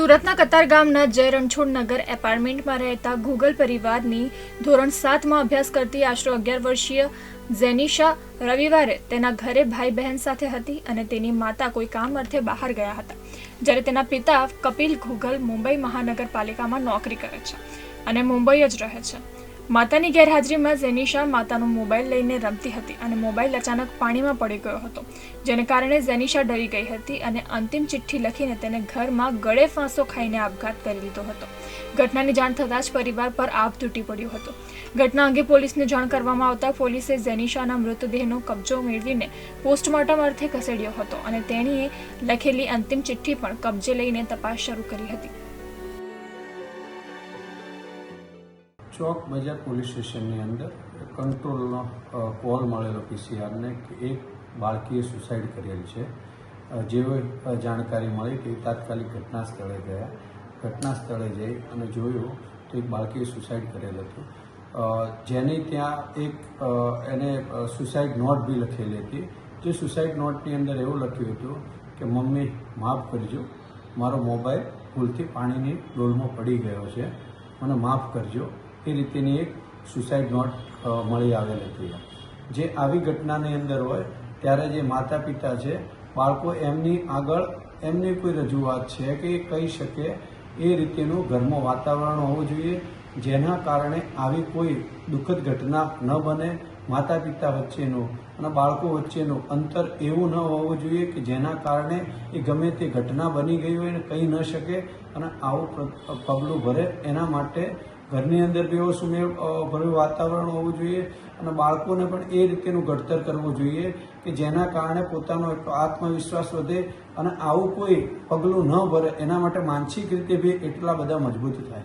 સુરતના કતારગામના જય રણછોડનગર એપાર્ટમેન્ટમાં રહેતા ગુગલ પરિવારની ધોરણ 7માં અભ્યાસ કરતી આશરે 11 વર્ષીય ઝેનિશા રવિવારે તેના ઘરે ભાઈ બહેન સાથે હતી અને તેની માતા કોઈ કામ અર્થે બહાર ગયા હતા, જ્યારે તેના પિતા કપિલ ગુગલ મુંબઈ મહાનગરપાલિકામાં નોકરી કરે છે અને મુંબઈ જ રહે છે. માતાની ગેરહાજરીમાં ઝેનિશા માતાનો મોબાઈલ લઈને રમતી હતી અને મોબાઈલ અચાનક પાણીમાં પડી ગયો હતો, જેને કારણે ઝેનિશા ડરી ગઈ હતી અને અંતિમ ચિઠ્ઠી લખીને તેને ઘરમાં ગળે ફાંસો ખાઈને આપઘાત કરી લીધો હતો. ઘટનાની જાણ થતાં જ પરિવાર પર આભ તૂટી પડ્યો હતો. ઘટના અંગે પોલીસને જાણ કરવામાં આવતા પોલીસે ઝેનિશાના મૃતદેહનો કબજો મેળવીને પોસ્ટમોર્ટમ અર્થે ખસેડ્યો હતો અને તેણીએ લખેલી અંતિમ ચિઠ્ઠી પણ કબજે લઈને તપાસ શરૂ કરી હતી. ચોક બજાર પોલીસ સ્ટેશનની અંદર કંટ્રોલનો કોલ મળેલો પીસીઆરને કે એક બાળકીએ સુસાઇડ કરેલ છે. જેવી જાણકારી મળી કે તાત્કાલિક ઘટના સ્થળે ગયા. ઘટના સ્થળે જઈ અને જોયું તો એક બાળકીએ સુસાઇડ કરેલ હતું, જેની ત્યાં એક એને સુસાઇડ નોટ બી લખેલી હતી. જે સુસાઇડ નોટની અંદર એવું લખ્યું હતું કે મમ્મી માફ કરજો, મારો મોબાઈલ ભૂલથી પાણીની ડોલમાં પડી ગયો છે, મને માફ કરજો. એ રીતેની એક સુસાઇડ નોટ મળી આવેલ હતી. જે આવી ઘટનાની અંદર હોય ત્યારે જે માતા પિતા છે, બાળકો એમની આગળ એમની કોઈ રજૂઆત છે કે એ કહી શકે એ રીતેનું ઘરમાં વાતાવરણ હોવું જોઈએ, જેના કારણે આવી કોઈ દુઃખદ ઘટના ન બને. માતા પિતા વચ્ચેનું અને બાળકો વચ્ચેનું અંતર એવું ન હોવું જોઈએ કે જેના કારણે એ ગમે તે ઘટના બની ગઈ હોય ને કહી ન શકે અને આવું પગલું ભરે. એના માટે ઘરની અંદર બી એવો સુમેળ ભર્યું વાતાવરણ હોવું જોઈએ અને બાળકોને પણ એ રીતેનું ઘડતર કરવું જોઈએ કે જેના કારણે પોતાનો એટલો આત્મવિશ્વાસ વધે અને આવું કોઈ પગલું ન ભરે. એના માટે માનસિક રીતે બી એટલા બધા મજબૂત થાય.